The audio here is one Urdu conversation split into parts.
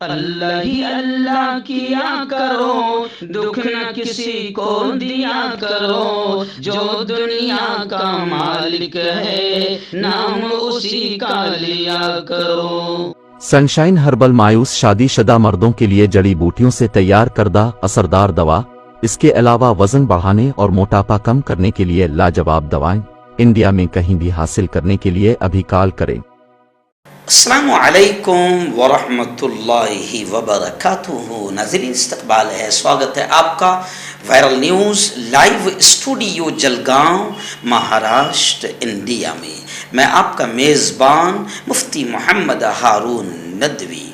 اللہ ہی اللہ کیا کرو، دکھ نہ کسی کو دیا کرو، جو دنیا کا مالک ہے نام اسی کا لیا کرو۔ سنشائن ہربل مایوس شادی شدہ مردوں کے لیے جڑی بوٹیوں سے تیار کردہ اثردار دوا، اس کے علاوہ وزن بڑھانے اور موٹاپا کم کرنے کے لیے لاجواب دوائیں انڈیا میں کہیں بھی حاصل کرنے کے لیے ابھی کال کریں۔ السلام علیکم ورحمۃ اللہ وبرکاتہ۔ ناظرین، استقبال ہے، سواگت ہے آپ کا viral news live studio Jalgaon, Maharashtra, India میں۔ میں آپ کا میزبان مفتی محمد ہارون ندوی۔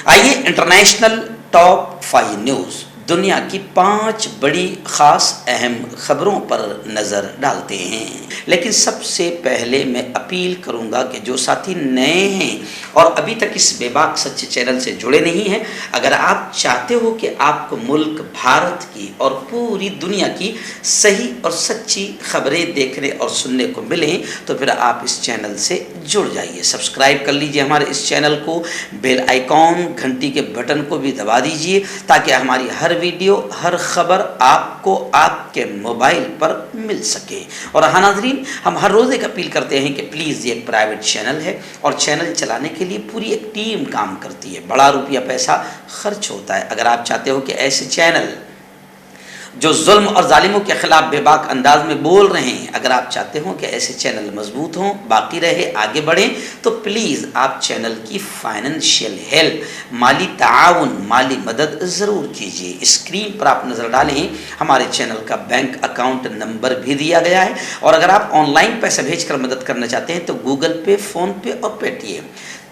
آئیے انٹرنیشنل ٹاپ 5 نیوز، دنیا کی 5 بڑی خاص اہم خبروں پر نظر ڈالتے ہیں۔ لیکن سب سے پہلے میں اپیل کروں گا کہ جو ساتھی نئے ہیں اور ابھی تک اس بے باک سچے چینل سے جڑے نہیں ہیں، اگر آپ چاہتے ہو کہ آپ کو ملک بھارت کی اور پوری دنیا کی صحیح اور سچی خبریں دیکھنے اور سننے کو ملیں تو پھر آپ اس چینل سے جڑ جائیے، سبسکرائب کر لیجئے ہمارے اس چینل کو، بیل آئیکن گھنٹی کے بٹن کو بھی دبا دیجئے تاکہ ہماری ہر ویڈیو، ہر خبر آپ کو آپ کے موبائل پر مل سکے۔ اور ہاں ناظرین، ہم ہر روز ایک اپیل کرتے ہیں کہ پلیز یہ ایک پرائیویٹ چینل ہے اور چینل چلانے کے لیے پوری ایک ٹیم کام کرتی ہے، بڑا روپیہ پیسہ خرچ ہوتا ہے۔ اگر آپ چاہتے ہو کہ ایسے چینل جو ظلم اور ظالموں کے خلاف بے باک انداز میں بول رہے ہیں، اگر آپ چاہتے ہو کہ ایسے چینل مضبوط ہوں، باقی رہے، آگے بڑھیں، تو پلیز آپ چینل کی فائنینشیل ہیلپ، مالی تعاون، مالی مدد ضرور کیجیے۔ اسکرین پر آپ نظر ڈالیں، ہمارے چینل کا بینک اکاؤنٹ نمبر بھی دیا گیا ہے، اور اگر آپ آن لائن پیسہ بھیج کر مدد کرنا چاہتے ہیں تو گوگل پے، فون پے اور پے ٹی ایم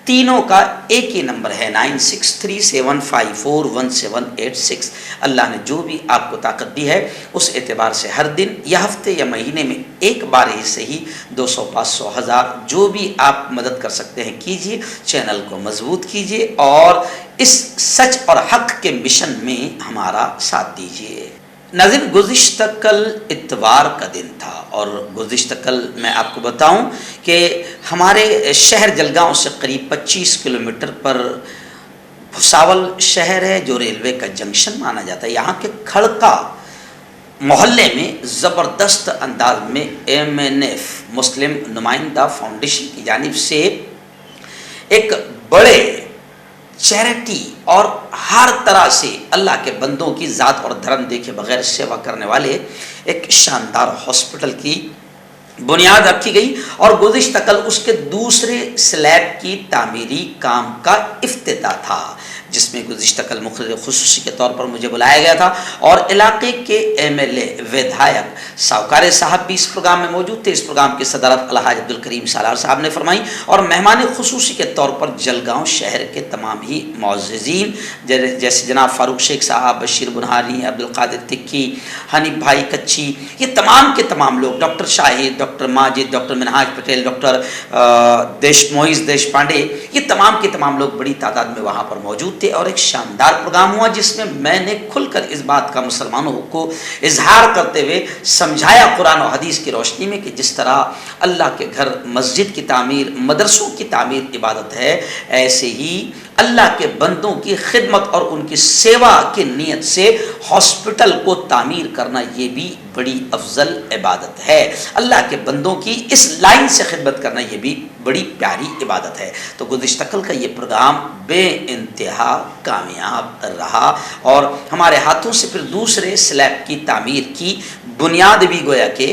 تینوں کا ایک ہی نمبر ہے، 9637541786۔ اللہ نے جو بھی آپ کو طاقت دی ہے اس اعتبار سے ہر دن یا ہفتے یا مہینے میں ایک بار ہی صحیح 200، 500، 1000 جو بھی آپ مدد کر سکتے ہیں کیجیے، چینل کو مضبوط کیجیے اور اس سچ اور حق کے مشن میں ہمارا ساتھ دیجیے۔ ناظرین، گزشتہ کل اتوار کا دن تھا اور گزشتہ کل میں آپ کو بتاؤں کہ ہمارے شہر جلگاؤں سے قریب 25 کلومیٹر پر بھساول شہر ہے جو ریلوے کا جنکشن مانا جاتا ہے۔ یہاں کے کھڑکا محلے میں زبردست انداز میں MNF مسلم نمائندہ فاؤنڈیشن کی جانب سے ایک بڑے چیریٹی اور ہر طرح سے اللہ کے بندوں کی ذات اور دھرم دیکھے بغیر سیوا کرنے والے ایک شاندار ہاسپٹل کی بنیاد رکھی گئی، اور گزشتہ کل اس کے دوسرے سلیب کی تعمیری کام کا افتتاح تھا، جس میں گزشتہ کل مخرج خصوصی کے طور پر مجھے بلایا گیا تھا، اور علاقے کے MLA ودھایک ساوکار صاحب بھی اس پروگرام میں موجود تھے۔ اس پروگرام کی صدارت الحاج عبدالکریم سالار صاحب نے فرمائی، اور مہمان خصوصی کے طور پر جلگاؤں شہر کے تمام ہی معززین جیسے جناب فاروق شیخ صاحب، بشیر بنہاری، عبدالقادر تکی، حنیف بھائی کچی، یہ تمام کے تمام لوگ، ڈاکٹر شاہد، ڈاکٹر ماجد، ڈاکٹر منہاج پٹیل، ڈاکٹر موئز دیش پانڈے، یہ تمام کے تمام لوگ بڑی تعداد میں وہاں پر موجود تھے، اور ایک شاندار پروگرام ہوا جس میں نے کھل کر اس بات کا مسلمانوں کو اظہار کرتے ہوئے سمجھایا قرآن و حدیث کی روشنی میں کہ جس طرح اللہ کے گھر، مسجد کی تعمیر، مدرسوں کی تعمیر عبادت ہے، ایسے ہی اللہ کے بندوں کی خدمت اور ان کی سیوا کی نیت سے ہاسپٹل کو تعمیر کرنا یہ بھی بڑی افضل عبادت ہے۔ اللہ کے بندوں کی اس لائن سے خدمت کرنا یہ بھی بڑی پیاری عبادت ہے۔ تو گزشتہ کل کا یہ پروگرام بے انتہا کامیاب رہا، اور ہمارے ہاتھوں سے پھر دوسرے سلیب کی تعمیر کی بنیاد بھی گویا کہ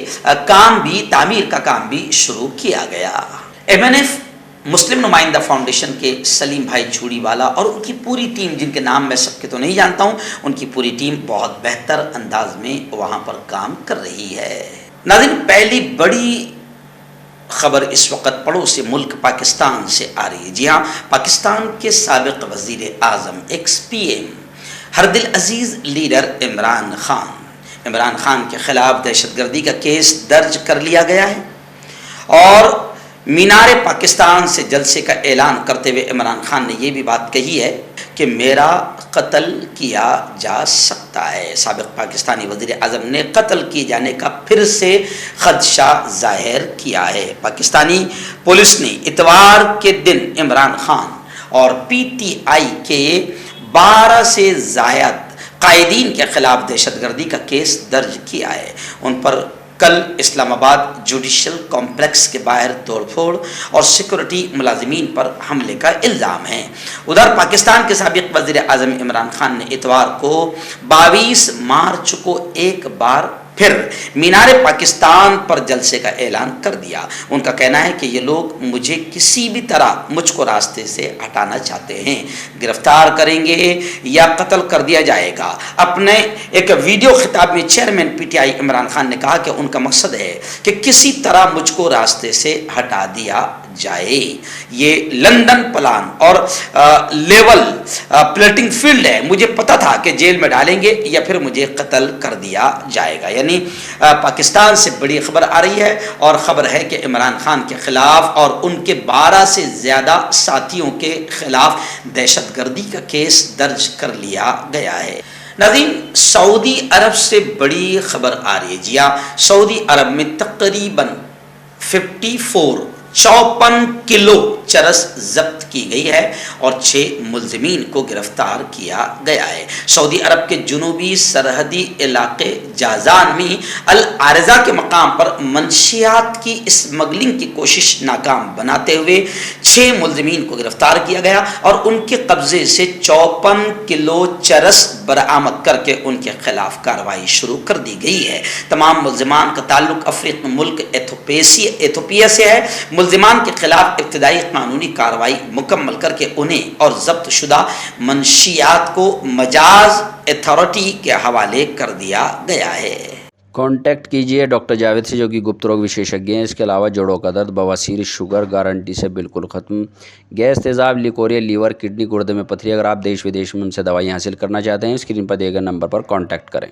تعمیر کا کام بھی شروع کیا گیا۔ MNF مسلم نمائندہ فاؤنڈیشن کے سلیم بھائی چوڑی والا اور ان کی پوری ٹیم، جن کے نام میں سب کے تو نہیں جانتا ہوں، ان کی پوری ٹیم بہت بہتر انداز میں وہاں پر کام کر رہی ہے۔ ناظرین، پہلی بڑی خبر اس وقت پڑوسی ملک پاکستان سے آ رہی ہے۔ جی ہاں، پاکستان کے سابق وزیر اعظم ایکس PM ہردل عزیز لیڈر عمران خان کے خلاف دہشت گردی کا کیس درج کر لیا گیا ہے، اور مینار پاکستان سے جلسے کا اعلان کرتے ہوئے عمران خان نے یہ بھی بات کہی ہے کہ میرا قتل کیا جا سکتا ہے۔ سابق پاکستانی وزیر اعظم نے قتل کیے جانے کا پھر سے خدشہ ظاہر کیا ہے۔ پاکستانی پولیس نے اتوار کے دن عمران خان اور PTI کے 12 سے زائد قائدین کے خلاف دہشت گردی کا کیس درج کیا ہے۔ ان پر کل اسلام آباد جوڈیشل کمپلیکس کے باہر توڑ پھوڑ اور سیکورٹی ملازمین پر حملے کا الزام ہے۔ ادھر پاکستان کے سابق وزیر اعظم عمران خان نے اتوار کو 22 مارچ کو ایک بار پھر مینار پاکستان پر جلسے کا اعلان کر دیا۔ ان کا کہنا ہے کہ یہ لوگ مجھے کسی بھی طرح مجھ کو راستے سے ہٹانا چاہتے ہیں، گرفتار کریں گے یا قتل کر دیا جائے گا۔ اپنے ایک ویڈیو خطاب میں چیئرمین PTI عمران خان نے کہا کہ ان کا مقصد ہے کہ کسی طرح مجھ کو راستے سے ہٹا دیا جائے۔ یہ لندن پلان اور لیول پلیٹنگ فیلڈ ہے، مجھے پتا تھا کہ جیل میں ڈالیں گے یا پھر مجھے قتل کر دیا جائے گا۔ یعنی پاکستان سے بڑی خبر آ رہی ہے اور خبر ہے کہ عمران خان کے خلاف اور ان کے 12 سے زیادہ ساتھیوں کے خلاف دہشت گردی کا کیس درج کر لیا گیا ہے۔ ناظرین، سعودی عرب سے بڑی خبر آ رہی ہے۔ جی ہاں، سعودی عرب میں تقریباً 54 کلو چرس ضبط کی گئی ہے اور 6 ملزمین کو گرفتار کیا گیا ہے۔ سعودی عرب کے جنوبی سرحدی علاقے جازان میں العارضہ کے مقام پر منشیات کی اسمگلنگ کی کوشش ناکام بناتے ہوئے 6 ملزمین کو گرفتار کیا گیا اور ان کے قبضے سے 54 کلو چرس برآمد کر کے ان کے خلاف کارروائی شروع کر دی گئی ہے۔ تمام ملزمان کا تعلق افریقی ملک ایتھوپیا سے ہے۔ ملزمان کے خلاف ابتدائی قانونی کارروائی مکمل کر کے انہیں اور ضبط شدہ منشیات کو مجاز اتھارٹی کے حوالے کر دیا گیا ہے۔ کانٹیکٹ کیجیے ڈاکٹر جاوید سے، جو کہ گپت روگ وشیشجঞ ہیں۔ اس کے علاوہ جوڑوں کا درد، بواسیر، شوگر گارنٹی سے بالکل ختم، گیس، تیزاب، لیکوریا، لیور، کڈنی، گردے میں پتھری۔ اگر آپ دیش ودیش میں ان سے دوائیں حاصل کرنا چاہتے ہیں، اسکرین پر دیے گئے نمبر پر کانٹیکٹ کریں۔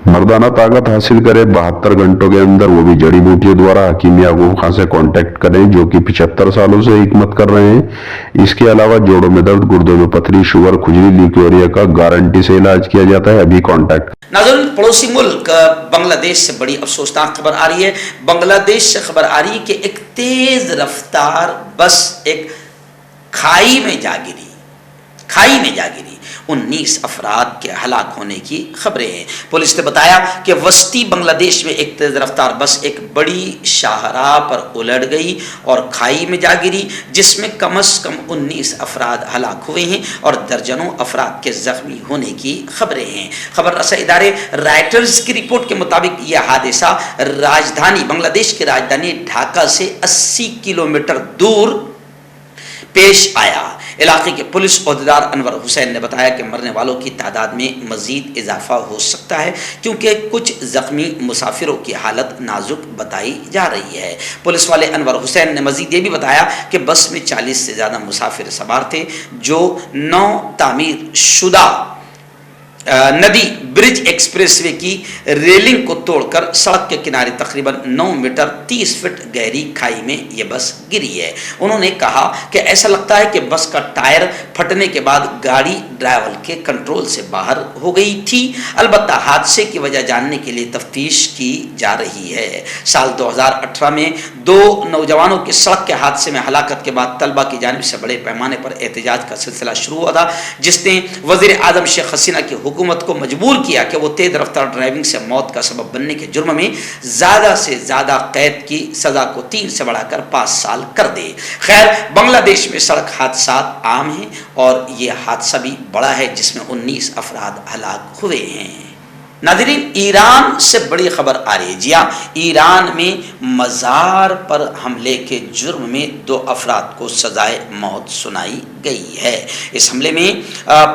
مردانہ طاقت حاصل کرے 72 گھنٹوں کے اندر، وہ بھی جڑی بوٹیوں دوارا، حکیم یعقوب خان سے کانٹیکٹ کریں، جو کہ 75 سالوں سے حکمت کر رہے ہیں۔ اس کے علاوہ جوڑوں میں درد، گردوں میں پتھری، شوگر، کھجلی، لیکوریا کا گارنٹی سے علاج کیا جاتا ہے۔ ابھی کانٹیکٹ۔ ناظرین، پڑوسی ملک بنگلہ دیش سے بڑی افسوسناک خبر آ رہی ہے۔ بنگلہ دیش سے خبر آ رہی ہے کہ ایک تیز رفتار بس ایک کھائی میں جا گری۔ 19 افراد کے ہلاک ہونے کی خبریں ہیں۔ پولیس نے بتایا کہ وسطی بنگلہ دیش میں ایک تیز رفتار بس ایک بڑی شاہراہ پر الٹ گئی اور کھائی میں جا گری، جس میں کم از کم 19 افراد ہلاک ہوئے ہیں اور درجنوں افراد کے زخمی ہونے کی خبریں ہیں۔ خبر رساں ادارے رائٹرز کی رپورٹ کے مطابق یہ حادثہ بنگلہ دیش کی راجدھانی ڈھاکہ سے 80 کلومیٹر دور پیش آیا۔ علاقے کے پولیس عہدیدار انور حسین نے بتایا کہ مرنے والوں کی تعداد میں مزید اضافہ ہو سکتا ہے، کیونکہ کچھ زخمی مسافروں کی حالت نازک بتائی جا رہی ہے۔ پولیس والے انور حسین نے مزید یہ بھی بتایا کہ بس میں 40 سے زیادہ مسافر سوار تھے، جو نو تعمیر شدہ ندی برج ایکسپریس وے کی ریلنگ کو توڑ کر سڑک کے کنارے تقریباً 9 میٹر 30 فٹ گہری کھائی میں یہ بس گری ہے۔ انہوں نے کہا کہ ایسا لگتا ہے کہ بس کا ٹائر پھٹنے کے بعد گاڑی ڈرائیور کے کنٹرول سے باہر ہو گئی تھی۔ البتہ حادثے کی وجہ جاننے کے لیے تفتیش کی جا رہی ہے۔ سال 2018 میں 2 نوجوانوں کی سڑک کے حادثے میں ہلاکت کے بعد طلبہ کی جانب سے بڑے پیمانے پر احتجاج کا سلسلہ شروع ہوا تھا، جس نے وزیر اعظم شیخ حسینہ کی حکومت کو مجبور کیا کہ وہ تیز رفتار ڈرائیونگ سے موت کا سبب بننے کے جرم میں زیادہ سے زیادہ قید کی سزا کو 3 سے بڑھا کر 5 سال کر دے۔ خیر، بنگلہ دیش میں سڑک حادثات عام ہیں اور یہ حادثہ بھی بڑا ہے جس میں 19 افراد ہلاک ہوئے ہیں۔ ناظرین، ایران سے بڑی خبر آ رہی ہے۔ جی ہاں، ایران میں مزار پر حملے کے جرم میں 2 افراد کو سزائے موت سنائی گئی ہے۔ اس حملے میں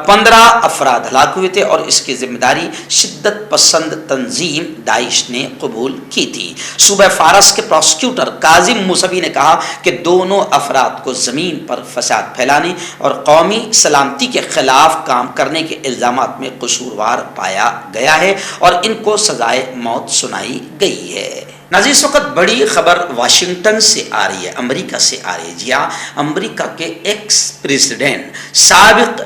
15 افراد ہلاک ہوئے تھے اور اس کی ذمہ داری شدت پسند تنظیم داعش نے قبول کی تھی۔ صوبہ فارس کے پروسیکیوٹر کاظم موسوی نے کہا کہ دونوں افراد کو زمین پر فساد پھیلانے اور قومی سلامتی کے خلاف کام کرنے کے الزامات میں قصوروار پایا گیا ہے اور ان کو سزائے موت سنائی گئی ہے۔ ناظرین، اس وقت بڑی خبر واشنگٹن سے آ رہی ہے، امریکہ سے آ رہی ہے۔ جی ہاں، امریکہ کے ایکس پریزیڈنٹ سابق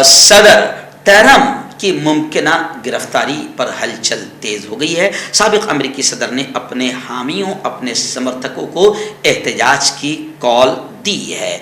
صدر ٹرمپ کی ممکنہ گرفتاری پر ہلچل تیز ہو گئی ہے۔ سابق امریکی صدر نے اپنے حامیوں، اپنے سمرتھکوں کو احتجاج کی کال دی ہے۔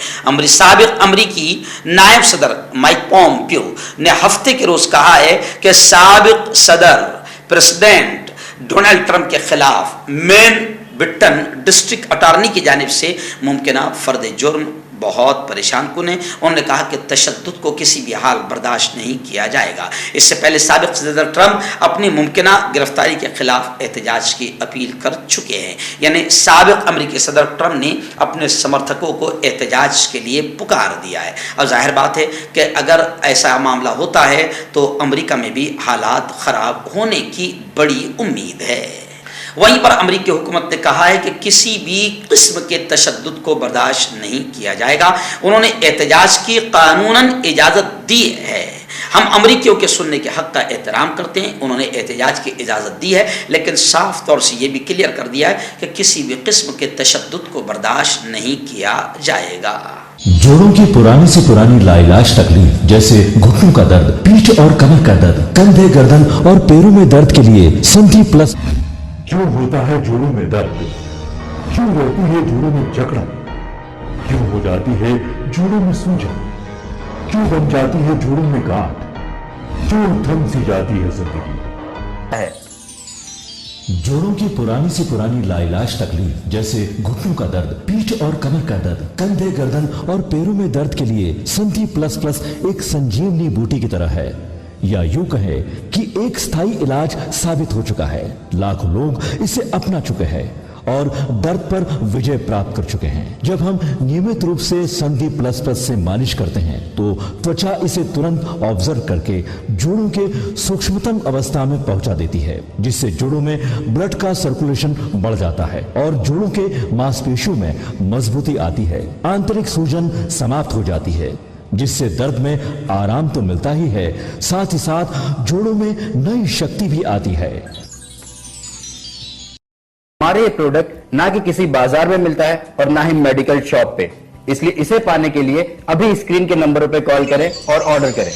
سابق امریکی نائب صدر مائک پومپیو نے ہفتے کے روز کہا ہے کہ سابق صدر پریزیڈنٹ ڈونلڈ ٹرمپ کے خلاف مین بٹن ڈسٹرکٹ اٹارنی کی جانب سے ممکنہ فرد جرم بہت پریشان کن ہے۔ انہوں نے کہا کہ تشدد کو کسی بھی حال برداشت نہیں کیا جائے گا۔ اس سے پہلے سابق صدر ٹرمپ اپنی ممکنہ گرفتاری کے خلاف احتجاج کی اپیل کر چکے ہیں، یعنی سابق امریکی صدر ٹرمپ نے اپنے سمرتھکوں کو احتجاج کے لیے پکار دیا ہے۔ اور ظاہر بات ہے کہ اگر ایسا معاملہ ہوتا ہے تو امریکہ میں بھی حالات خراب ہونے کی بڑی امید ہے۔ وہیں پر امریکی حکومت نے کہا ہے کہ کسی بھی قسم کے تشدد کو برداشت نہیں کیا جائے گا۔ انہوں نے احتجاج کی قانوناً اجازت دی ہے۔ ہم امریکیوں کے سننے کے حق کا احترام کرتے ہیں۔ انہوں نے احتجاج کی اجازت دی ہے، لیکن صاف طور سے یہ بھی کلیئر کر دیا ہے کہ کسی بھی قسم کے تشدد کو برداشت نہیں کیا جائے گا۔ جوڑوں کی پرانی سے پرانی لاعلاج تکلیف جیسے گھٹنوں کا درد، پیٹھ اور کمر کا درد، کندھے، گردن اور پیروں میں درد کے لیے سنٹی پلس۔ کیوں ہوتا ہے جوڑوں میں درد؟ کیوں رہتی ہے جوڑوں میں جکڑن؟ کیوں ہو جاتی ہے جوڑوں میں سوجن؟ کیوں بن جاتی ہے جوڑوں میں گاٹھ؟ کیوں تھم سی جاتی ہے زندگی؟ جوڑوں کی پرانی سے پرانی لاعلاج تکلیف جیسے گھٹنوں کا درد، پیٹھ اور کمر کا درد، کندھے، گردن اور پیروں میں درد کے لیے سنٹی پلس پلس ایک سنجیونی بوٹی کی طرح ہے، یا یوں کہے کہ ایک استھائی علاج ثابت ہو چکا ہے۔ لاکھوں لوگ اسے اپنا چکے ہیں اور درد پر وجے پراپت کر چکے ہیں۔ جب ہم نیمت روپ سے سنٹی پلس پلس سے مالش کرتے ہیں تو توچا اسے ترنت آبزرو کر کے جوڑوں کے سوکشمتم اوستھا میں پہنچا دیتی ہے، جس سے جوڑوں میں بلڈ کا سرکولیشن بڑھ جاتا ہے اور جوڑوں کے ماس پیشیوں میں مضبوطی آتی ہے، آنترک سوجن سماپت ہو جاتی ہے، جس سے درد میں آرام تو ملتا ہی ہے، ساتھ ہی ساتھ جوڑوں میں نئی شکتی بھی آتی ہے۔ ہمارے یہ پروڈکٹ نہ کہ کسی بازار میں ملتا ہے اور نہ ہی میڈیکل شاپ پہ، اس لیے اسے پانے کے لیے ابھی اسکرین کے نمبروں پہ کال کریں اور آرڈر کریں۔